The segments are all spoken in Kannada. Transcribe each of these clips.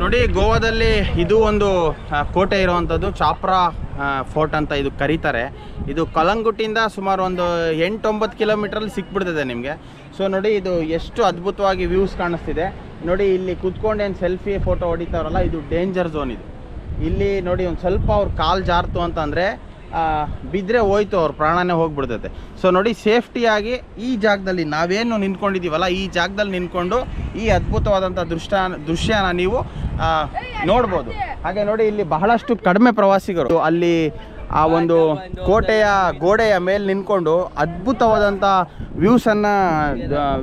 ನೋಡಿ, ಗೋವಾದಲ್ಲಿ ಇದು ಒಂದು ಕೋಟೆ ಇರುವಂಥದ್ದು, ಚಾಪ್ರಾ ಫೋರ್ಟ್ ಅಂತ ಇದು ಕರೀತಾರೆ. ಇದು ಕಲಂಗುಟ್ಟಿಂದ ಸುಮಾರು ಒಂದು 8-9 ಕಿಲೋಮೀಟ್ರಲ್ಲಿ ಸಿಕ್ಬಿಡ್ತದೆ ನಿಮಗೆ. ಸೊ ನೋಡಿ, ಇದು ಎಷ್ಟು ಅದ್ಭುತವಾಗಿ ವ್ಯೂಸ್ ಕಾಣಿಸ್ತಿದೆ ನೋಡಿ. ಇಲ್ಲಿ ಕುತ್ಕೊಂಡೇನು ಸೆಲ್ಫಿ ಫೋಟೋ ಹೊಡಿತಾರಲ್ಲ, ಇದು ಡೇಂಜರ್ ಝೋನ್. ಇದು ಇಲ್ಲಿ ನೋಡಿ, ಒಂದು ಸ್ವಲ್ಪ ಅವ್ರ ಕಾಲು ಜಾರ್ತು ಅಂತಂದರೆ ಬಿದ್ದರೆ ಹೋಯ್ತು, ಅವ್ರ ಪ್ರಾಣನೇ ಹೋಗ್ಬಿಡ್ತೈತೆ. ಸೊ ನೋಡಿ, ಸೇಫ್ಟಿಯಾಗಿ ಈ ಜಾಗದಲ್ಲಿ ನಾವೇನು ನಿಂತ್ಕೊಂಡಿದ್ದೀವಲ್ಲ, ಈ ಜಾಗದಲ್ಲಿ ನಿಂತ್ಕೊಂಡು ಈ ಅದ್ಭುತವಾದಂಥ ದೃಶ್ಯನ ನೀವು ನೋಡ್ಬೋದು. ಹಾಗೆ ನೋಡಿ, ಇಲ್ಲಿ ಬಹಳಷ್ಟು ಕಡಿಮೆ ಪ್ರವಾಸಿಗರು ಅಲ್ಲಿ ಆ ಒಂದು ಕೋಟೆಯ ಗೋಡೆಯ ಮೇಲೆ ನಿಂತ್ಕೊಂಡು ಅದ್ಭುತವಾದಂಥ ವ್ಯೂಸನ್ನು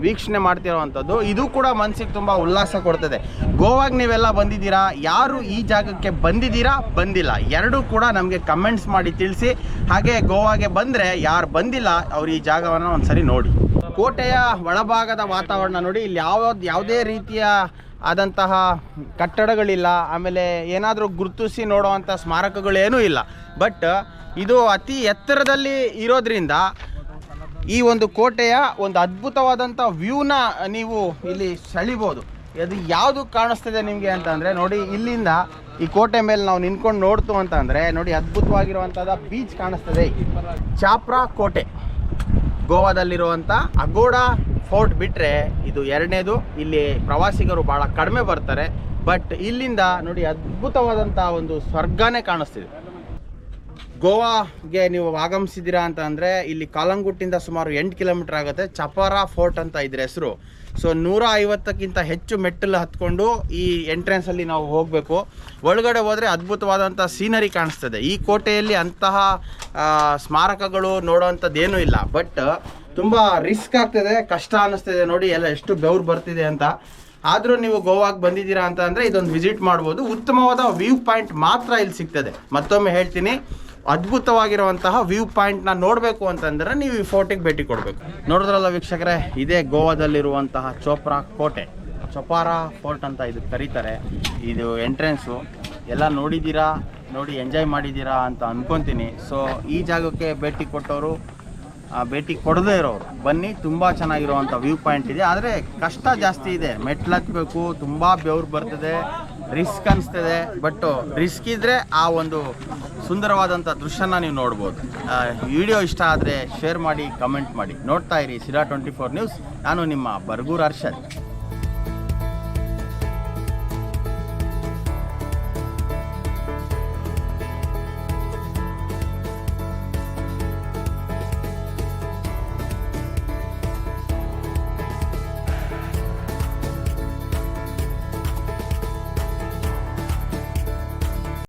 ವೀಕ್ಷಣೆ ಮಾಡ್ತಿರೋವಂಥದ್ದು. ಇದು ಕೂಡ ಮನಸ್ಸಿಗೆ ತುಂಬ ಉಲ್ಲಾಸ ಕೊಡ್ತದೆ. ಗೋವಾಗೆ ನೀವೆಲ್ಲ ಬಂದಿದ್ದೀರಾ? ಯಾರು ಈ ಜಾಗಕ್ಕೆ ಬಂದಿದ್ದೀರಾ, ಬಂದಿಲ್ಲ, ಎರಡೂ ಕೂಡ ನಮಗೆ ಕಮೆಂಟ್ಸ್ ಮಾಡಿ ತಿಳಿಸಿ. ಹಾಗೆ ಗೋವಾಗೆ ಬಂದರೆ ಯಾರು ಬಂದಿಲ್ಲ ಅವರು ಈ ಜಾಗವನ್ನು ಒಂದ್ಸರಿ ನೋಡಿ. ಕೋಟೆಯ ಒಳಭಾಗದ ವಾತಾವರಣ ನೋಡಿ. ಇಲ್ಲಿ ಯಾವುದೇ ರೀತಿಯ ಆದಂತಹ ಕಟ್ಟಡಗಳಿಲ್ಲ, ಆಮೇಲೆ ಏನಾದರೂ ಗುರುತಿಸಿ ನೋಡುವಂಥ ಸ್ಮಾರಕಗಳೇನೂ ಇಲ್ಲ. ಬಟ್ ಇದು ಅತಿ ಎತ್ತರದಲ್ಲಿ ಇರೋದ್ರಿಂದ ಈ ಒಂದು ಕೋಟೆಯ ಒಂದು ಅದ್ಭುತವಾದಂಥ ವ್ಯೂನ ನೀವು ಇಲ್ಲಿ ಸೆಳಿಬೋದು. ಅದು ಯಾವುದು ಕಾಣಿಸ್ತದೆ ನಿಮಗೆ ಅಂತಂದರೆ ನೋಡಿ, ಇಲ್ಲಿಂದ ಈ ಕೋಟೆ ಮೇಲೆ ನಾವು ನಿಂತ್ಕೊಂಡು ನೋಡ್ತು ಅಂತಂದರೆ ನೋಡಿ, ಅದ್ಭುತವಾಗಿರುವಂಥದ್ದು ಬೀಚ್ ಕಾಣಿಸ್ತದೆ. ಚಾಪ್ರಾ ಕೋಟೆ ಗೋವಾದಲ್ಲಿರುವಂಥ ಅಗೋಡಾ ಫೋರ್ಟ್ ಬಿಟ್ಟರೆ ಇದು ಎರಡನೇದು. ಇಲ್ಲಿ ಪ್ರವಾಸಿಗರು ಭಾಳ ಕಡಿಮೆ ಬರ್ತಾರೆ. ಬಟ್ ಇಲ್ಲಿಂದ ನೋಡಿ, ಅದ್ಭುತವಾದಂಥ ಒಂದು ಸ್ವರ್ಗನೇ ಕಾಣಿಸ್ತಿದೆ. ಗೋವಾಗೆ ನೀವು ಆಗಮಿಸಿದ್ದೀರಾ ಅಂತ ಅಂದರೆ ಇಲ್ಲಿ ಕಾಲಂಗುಟ್ಟಿಂದ ಸುಮಾರು 8 ಕಿಲೋಮೀಟರ್ ಆಗುತ್ತೆ. ಚಪಾರಾ ಫೋರ್ಟ್ ಅಂತ ಇದ್ರ ಹೆಸರು. ಸೊ 150ಕ್ಕಿಂತ ಹೆಚ್ಚು ಮೆಟ್ಟಲು ಹತ್ಕೊಂಡು ಈ ಎಂಟ್ರೆನ್ಸಲ್ಲಿ ನಾವು ಹೋಗಬೇಕು. ಒಳಗಡೆ ಹೋದರೆ ಅದ್ಭುತವಾದಂಥ ಸೀನರಿ ಕಾಣಿಸ್ತದೆ. ಈ ಕೋಟೆಯಲ್ಲಿ ಅಂತಹ ಸ್ಮಾರಕಗಳು ನೋಡೋವಂಥದ್ದೇನೂ ಇಲ್ಲ. ಬಟ್ ತುಂಬ ರಿಸ್ಕ್ ಆಗ್ತದೆ, ಕಷ್ಟ ಅನ್ನಿಸ್ತಿದೆ ನೋಡಿ, ಎಲ್ಲ ಎಷ್ಟು ಬೆವರು ಬರ್ತಿದೆ ಅಂತ. ಆದರೂ ನೀವು ಗೋವಾಗೆ ಬಂದಿದ್ದೀರಾ ಅಂತ ಅಂದರೆ ಇದೊಂದು ವಿಸಿಟ್ ಮಾಡ್ಬೋದು. ಉತ್ತಮವಾದ ವ್ಯೂ ಪಾಯಿಂಟ್ ಮಾತ್ರ ಇಲ್ಲಿ ಸಿಗ್ತದೆ. ಮತ್ತೊಮ್ಮೆ ಹೇಳ್ತೀನಿ, ಅದ್ಭುತವಾಗಿರುವಂತಹ ವ್ಯೂ ಪಾಯಿಂಟ್ನ ನೋಡಬೇಕು ಅಂತಂದರೆ ನೀವು ಈ ಫೋರ್ಟಿಗೆ ಭೇಟಿ ಕೊಡಬೇಕು. ನೋಡಿದ್ರಲ್ಲ ವೀಕ್ಷಕರೇ, ಇದೇ ಗೋವಾದಲ್ಲಿರುವಂತಹ ಚಪಾರಾ ಫೋರ್ಟ್ ಅಂತ ಇದು ಕರೀತಾರೆ. ಇದು ಎಂಟ್ರೆನ್ಸು ಎಲ್ಲ ನೋಡಿದ್ದೀರಾ, ನೋಡಿ ಎಂಜಾಯ್ ಮಾಡಿದ್ದೀರಾ ಅಂತ ಅಂದ್ಕೊತೀನಿ. ಸೊ ಈ ಜಾಗಕ್ಕೆ ಭೇಟಿ ಕೊಟ್ಟವರು, ಭೇಟಿ ಕೊಡದೇ ಇರೋರು ಬನ್ನಿ. ತುಂಬ ಚೆನ್ನಾಗಿರುವಂಥ ವ್ಯೂ ಪಾಯಿಂಟ್ ಇದೆ. ಆದರೆ ಕಷ್ಟ ಜಾಸ್ತಿ ಇದೆ, ಮೆಟ್ಲು ಹತ್ತಬೇಕು, ತುಂಬ ಬೆವರು ಬರ್ತದೆ, ರಿಸ್ಕ್ ಅನಿಸ್ತದೆ. ಬಟ್ ರಿಸ್ಕ್ ಇದ್ದರೆ ಆ ಒಂದು ಸುಂದರವಾದಂಥ ದೃಶ್ಯನ ನೀವು ನೋಡ್ಬೋದು. ವಿಡಿಯೋ ಇಷ್ಟ ಆದರೆ ಶೇರ್ ಮಾಡಿ, ಕಮೆಂಟ್ ಮಾಡಿ. ನೋಡ್ತಾ ಇರಿ ಸಿರಾ 24 ನ್ಯೂಸ್. ನಾನು ನಿಮ್ಮ ಬರ್ಗೂರ್ ಅರ್ಷದ್.